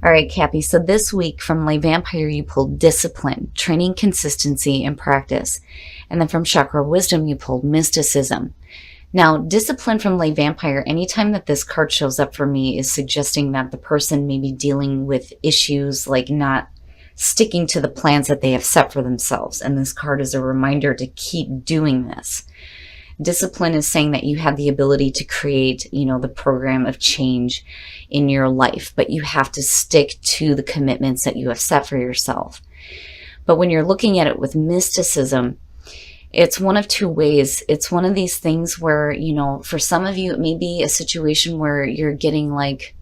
All right, Cappy. So this week from Lay Vampire, you pulled discipline, training, consistency, and practice. And then from Chakra Wisdom, you pulled mysticism. Now, discipline from Lay Vampire, anytime that this card shows up for me, is suggesting that the person may be dealing with issues like not sticking to the plans that they have set for themselves. And this card is a reminder to keep doing this. Discipline is saying that you have the ability to create, the program of change in your life, but you have to stick to the commitments that you have set for yourself. But when you're looking at it with mysticism, it's one of two ways. It's one of these things where, for some of you, it may be a situation where you're getting like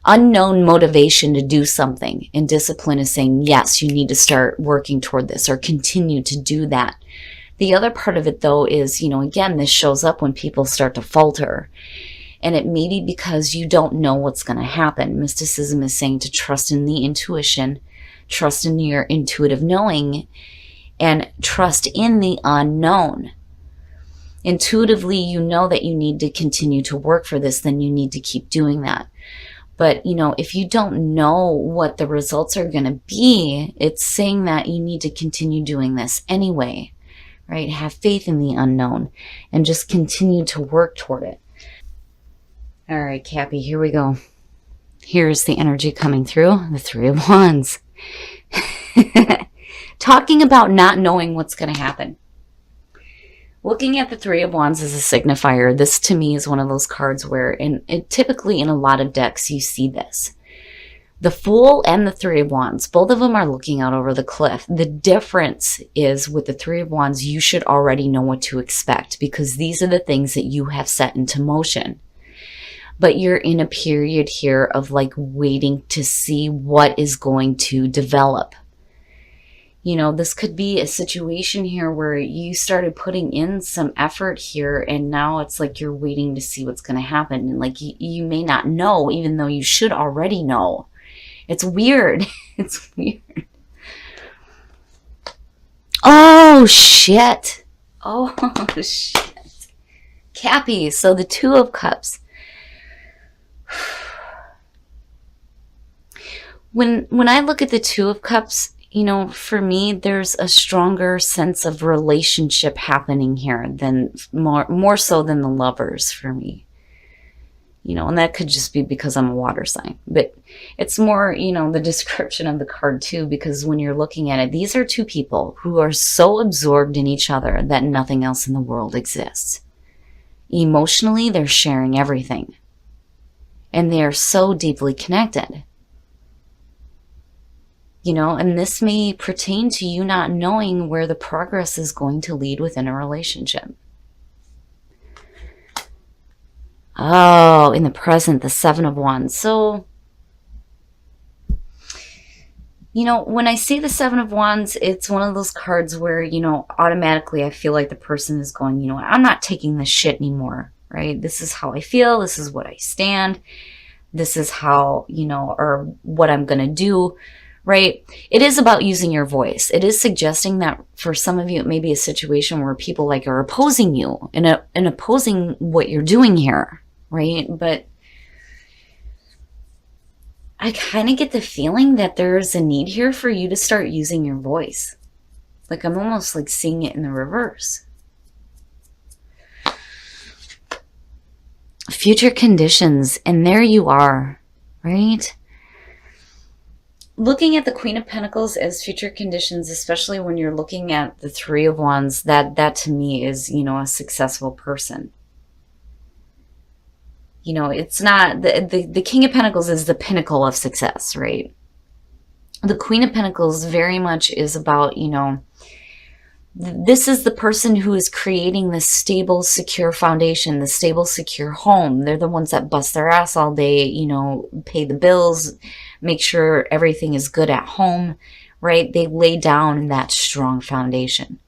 unknown motivation to do something. And discipline is saying, yes, you need to start working toward this or continue to do that. The other part of it, though, is, again, this shows up when people start to falter. And it may be because you don't know what's going to happen. Mysticism is saying to trust in the intuition, trust in your intuitive knowing, and trust in the unknown. Intuitively, you know that you need to continue to work for this, then you need to keep doing that. But, if you don't know what the results are going to be, it's saying that you need to continue doing this anyway. Right? Have faith in the unknown and just continue to work toward it. All right, Cappy, here we go. Here's the energy coming through, the Three of Wands. Talking about not knowing what's going to happen. Looking at the Three of Wands as a signifier, this to me is one of those cards where, typically in a lot of decks, you see this. The Fool and the Three of Wands, both of them are looking out over the cliff. The difference is with the Three of Wands, you should already know what to expect because these are the things that you have set into motion. But you're in a period here of like waiting to see what is going to develop. This could be a situation here where you started putting in some effort here and now it's like you're waiting to see what's going to happen. And like you may not know, even though you should already know. It's weird. It's weird. Oh, shit. Oh, shit. Cappy, so the Two of Cups. When I look at the Two of Cups, for me, there's a stronger sense of relationship happening here than more so than the Lovers for me. And that could just be because I'm a water sign. But it's more, the description of the card too, because when you're looking at it, these are two people who are so absorbed in each other that nothing else in the world exists. Emotionally, they're sharing everything. And they are so deeply connected. And this may pertain to you not knowing where the progress is going to lead within a relationship. Oh, in the present, the Seven of Wands. So, when I see the Seven of Wands, it's one of those cards where, automatically I feel like the person is going, I'm not taking this shit anymore, right? This is how I feel. This is what I stand. This is how, or what I'm going to do, right? It is about using your voice. It is suggesting that for some of you, it may be a situation where people like are opposing you and opposing what you're doing here. Right? But I kind of get the feeling that there's a need here for you to start using your voice. Like I'm almost like seeing it in the reverse. Future conditions, and there you are, right? Looking at the Queen of Pentacles as future conditions, especially when you're looking at the Three of Wands, that to me is, a successful person. It's not, the King of Pentacles is the pinnacle of success, right? The Queen of Pentacles very much is about, this is the person who is creating this stable, secure foundation, the stable, secure home. They're the ones that bust their ass all day, pay the bills, make sure everything is good at home, right? They lay down that strong foundation.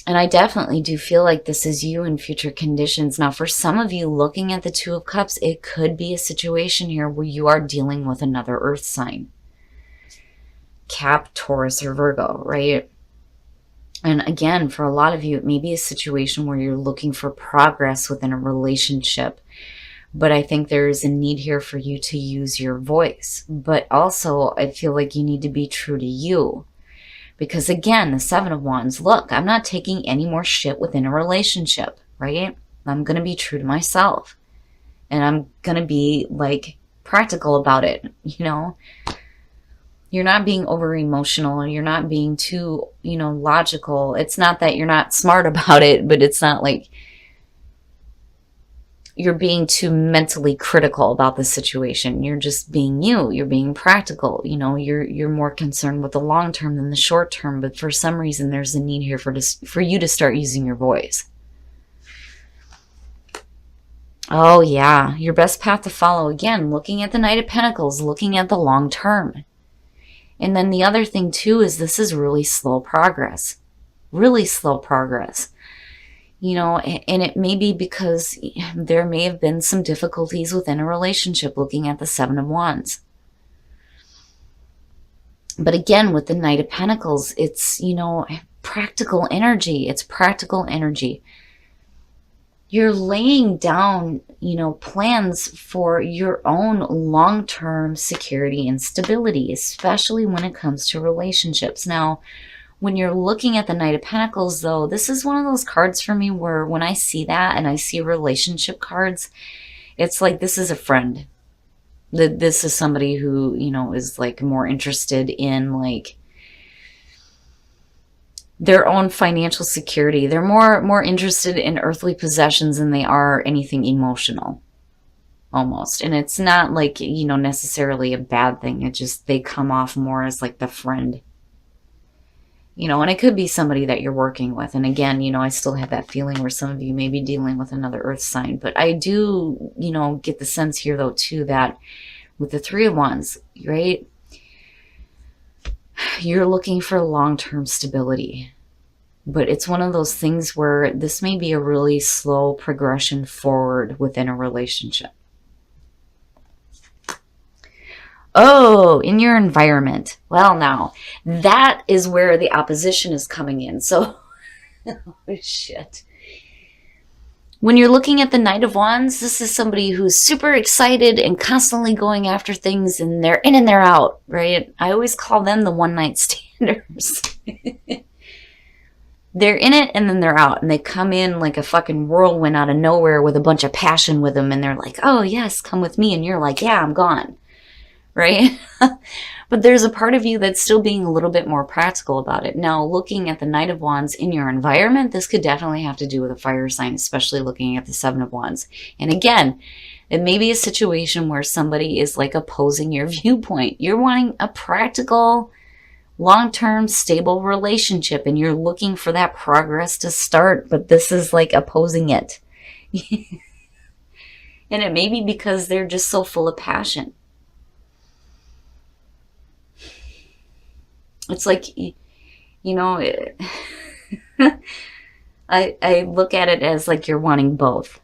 And I definitely do feel like this is you in future conditions. Now, for some of you looking at the Two of Cups, it could be a situation here where you are dealing with another earth sign. Cap, Taurus, or Virgo, right? And again, for a lot of you, it may be a situation where you're looking for progress within a relationship, But I think there's a need here for you to use your voice. But also, I feel like you need to be true to you. Because again, the Seven of Wands, look, I'm not taking any more shit within a relationship, right? I'm going to be true to myself. And I'm going to be like practical about it, you know? You're not being over emotional. You're not being too, logical. It's not that you're not smart about it, but it's not like you're being too mentally critical about the situation. You're just being you. You're being practical. You're more concerned with the long term than the short term. But for some reason, there's a need here for you to start using your voice. Oh yeah, your best path to follow. Again, looking at the Knight of Pentacles, looking at the long term. And then the other thing too is this is really slow progress. Really slow progress. And it may be because there may have been some difficulties within a relationship, looking at the Seven of Wands. But again, with the Knight of Pentacles, it's, practical energy. It's practical energy. You're laying down, plans for your own long-term security and stability, especially when it comes to relationships. Now, when you're looking at the Knight of Pentacles, though, this is one of those cards for me where when I see that and I see relationship cards, it's like this is a friend. This is somebody who, is like more interested in like their own financial security. They're more interested in earthly possessions than they are anything emotional, almost. And it's not like, necessarily a bad thing. It just, they come off more as like the friend. And it could be somebody that you're working with. And again, I still have that feeling where some of you may be dealing with another earth sign. But I do, get the sense here, though, too, that with the Three of Wands, right? You're looking for long-term stability. But it's one of those things where this may be a really slow progression forward within a relationship. Oh, in your environment. Well, now, that is where the opposition is coming in. So, oh, shit. When you're looking at the Knight of Wands, this is somebody who's super excited and constantly going after things, and they're in and they're out, right? I always call them the one-night standers. They're in it and then they're out, and they come in like a fucking whirlwind out of nowhere with a bunch of passion with them, and they're like, oh, yes, come with me. And you're like, yeah, I'm gone. Right? But there's a part of you that's still being a little bit more practical about it. Now, looking at the Knight of Wands in your environment, this could definitely have to do with a fire sign, especially looking at the Seven of Wands. And again, it may be a situation where somebody is like opposing your viewpoint. You're wanting a practical, long-term, stable relationship, and you're looking for that progress to start, but this is like opposing it. And it may be because they're just so full of passion. It's like, I look at it as like you're wanting both,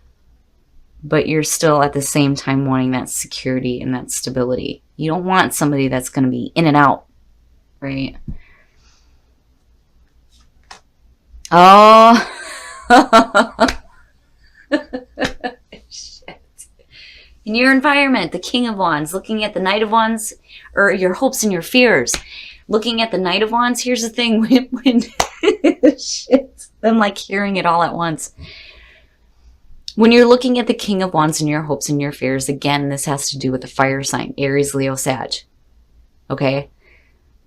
but you're still at the same time wanting that security and that stability. You don't want somebody that's going to be in and out, right? Oh, shit. In your environment, the King of Wands, looking at the Knight of Wands, or your hopes and your fears. Looking at the Knight of Wands, here's the thing, when shit, I'm like hearing it all at once. When you're looking at the King of Wands and your hopes and your fears, again, this has to do with the fire sign, Aries, Leo, Sag. Okay?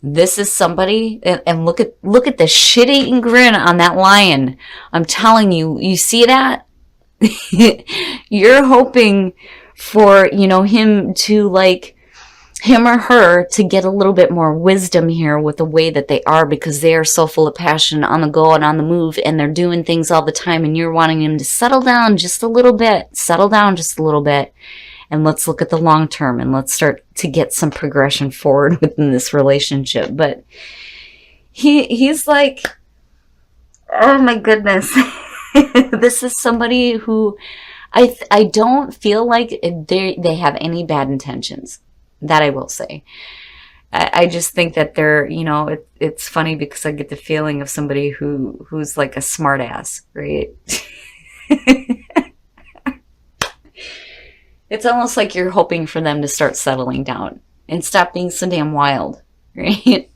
This is somebody, and look at the shit-eating grin on that lion. I'm telling you, you see that? You're hoping for, him to like, him or her to get a little bit more wisdom here with the way that they are, because they are so full of passion, on the go and on the move, and they're doing things all the time, and you're wanting them to settle down just a little bit, and let's look at the long term, and let's start to get some progression forward within this relationship. But he's like, oh my goodness. This is somebody who I don't feel like they have any bad intentions. That I will say. I just think that they're, it's funny because I get the feeling of somebody who's like a smart ass, right? It's almost like you're hoping for them to start settling down and stop being so damn wild, right?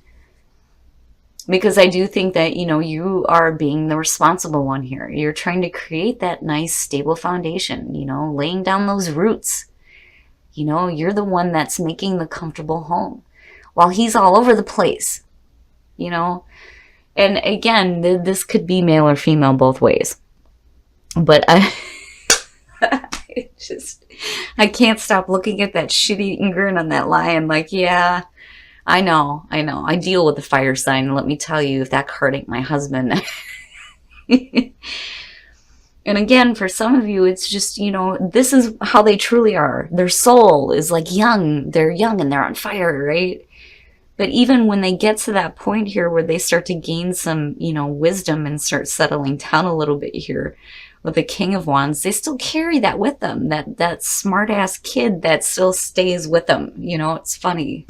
Because I do think that, you are being the responsible one here. You're trying to create that nice, stable foundation, laying down those roots. You're the one that's making the comfortable home while he's all over the place, And again, this could be male or female both ways. But I can't stop looking at that shit-eating grin on that lion like, yeah, I know. I deal with the fire sign. Let me tell you, if that card ain't my husband. And again, for some of you, it's just, this is how they truly are. Their soul is like young. They're young and they're on fire, right? But even when they get to that point here where they start to gain some, wisdom and start settling down a little bit here with the King of Wands, they still carry that with them. That smart-ass kid that still stays with them. It's funny.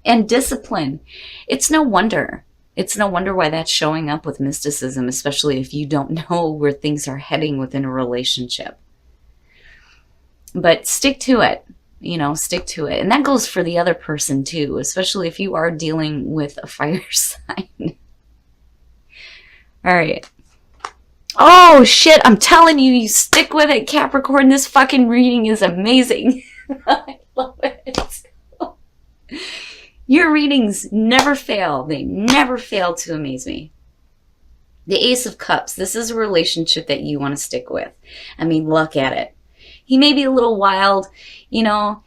And discipline. It's no wonder. It's no wonder why that's showing up with mysticism, especially if you don't know where things are heading within a relationship. But stick to it. Stick to it. And that goes for the other person too, especially if you are dealing with a fire sign. All right. Oh, shit. I'm telling you, you stick with it, Capricorn. This fucking reading is amazing. I love it. Your readings never fail. They never fail to amaze me. The Ace of Cups. This is a relationship that you want to stick with. I mean, look at it. He may be a little wild. You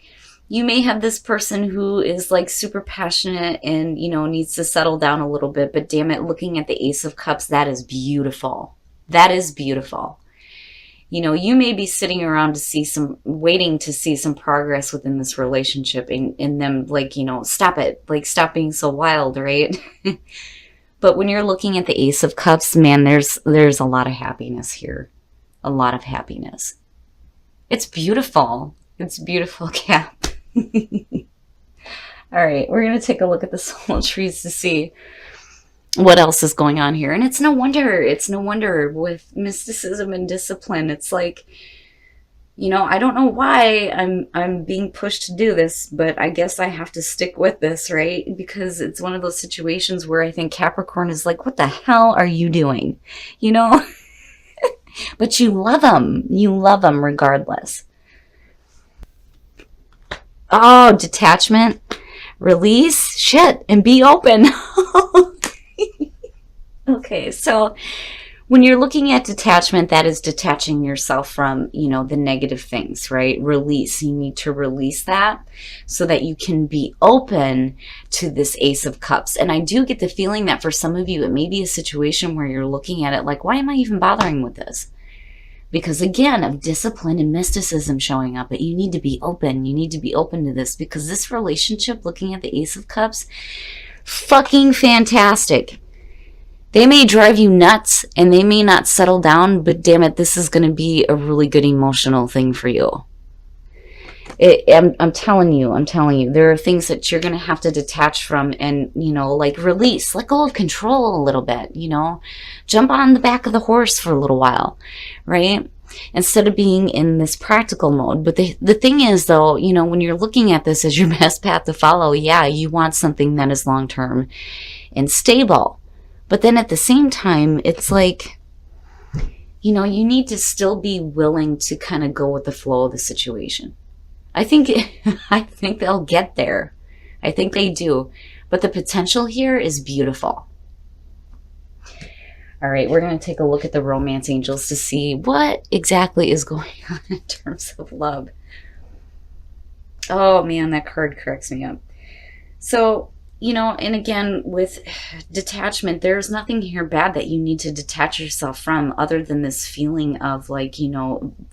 may have this person who is like super passionate and, needs to settle down a little bit. But damn it, looking at the Ace of Cups, that is beautiful. That is beautiful. You may be sitting around waiting to see some progress within this relationship and them like, stop it. Like, stop being so wild, right? But when you're looking at the Ace of Cups, man, there's a lot of happiness here. A lot of happiness. It's beautiful. It's beautiful, Cap. All right, we're going to take a look at the soul trees to see what else is going on here. And it's no wonder with mysticism and discipline. It's like, I don't know why I'm being pushed to do this, but I guess I have to stick with this, right? Because it's one of those situations where I think Capricorn is like, what the hell are you doing? But you love them. You love them regardless. Oh, detachment, release, shit, and be open. Okay, so when you're looking at detachment, that is detaching yourself from, the negative things, right? Release. You need to release that so that you can be open to this Ace of Cups. And I do get the feeling that for some of you, it may be a situation where you're looking at it like, why am I even bothering with this? Because again, of discipline and mysticism showing up, but you need to be open. You need to be open to this because this relationship, looking at the Ace of Cups, fucking fantastic. They may drive you nuts and they may not settle down, but damn it, this is going to be a really good emotional thing for you. I'm telling you, there are things that you're going to have to detach from and, like release, let go of control a little bit, jump on the back of the horse for a little while, right? Instead of being in this practical mode. But the thing is though, when you're looking at this as your best path to follow, yeah, you want something that is long-term and stable. But then at the same time, it's like, you need to still be willing to kind of go with the flow of the situation. I think they'll get there. I think they do. But the potential here is beautiful. All right, we're going to take a look at the romance angels to see what exactly is going on in terms of love. Oh man, that card cracks me up. So, and again, with detachment, there's nothing here bad that you need to detach yourself from other than this feeling of like,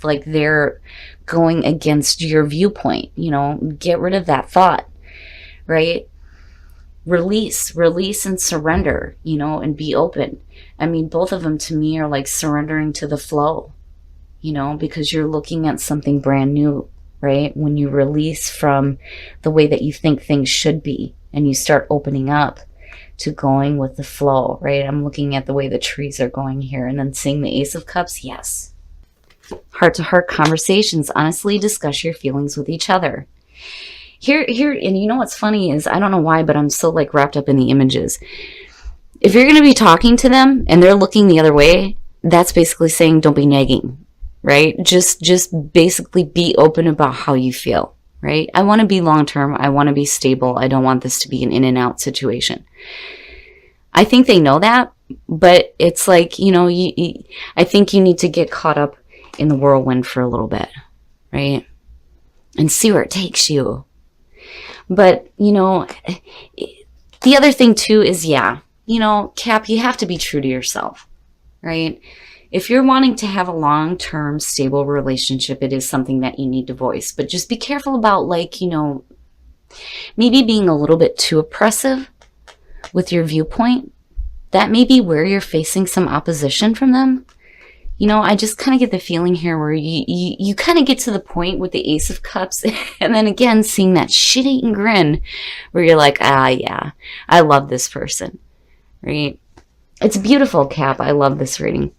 like they're going against your viewpoint, get rid of that thought, right? Release and surrender, and be open. I mean, both of them to me are like surrendering to the flow, because you're looking at something brand new, right? When you release from the way that you think things should be and you start opening up to going with the flow, right? I'm looking at the way the trees are going here and then seeing the Ace of Cups. Yes. Heart-to-heart conversations. Honestly discuss your feelings with each other. Here, and you know what's funny is, I don't know why, but I'm so like wrapped up in the images. If you're going to be talking to them and they're looking the other way, that's basically saying don't be nagging, right? Just basically be open about how you feel, right? I want to be long-term. I want to be stable. I don't want this to be an in and out situation. I think they know that, but it's like, you know, I think you need to get caught up in the whirlwind for a little bit, right? And see where it takes you. But, you know, the other thing too is, yeah, you know, Cap, you have to be true to yourself, right? If you're wanting to have a long-term stable relationship, it is something that you need to voice. But just be careful about, like, you know, maybe being a little bit too oppressive with your viewpoint. That may be where you're facing some opposition from them. You know, I just kind of get the feeling here where you kind of get to the point with the Ace of Cups and then again seeing that shit-eating grin where you're like, ah, yeah, I love this person, right? It's beautiful, Cap. I love this reading.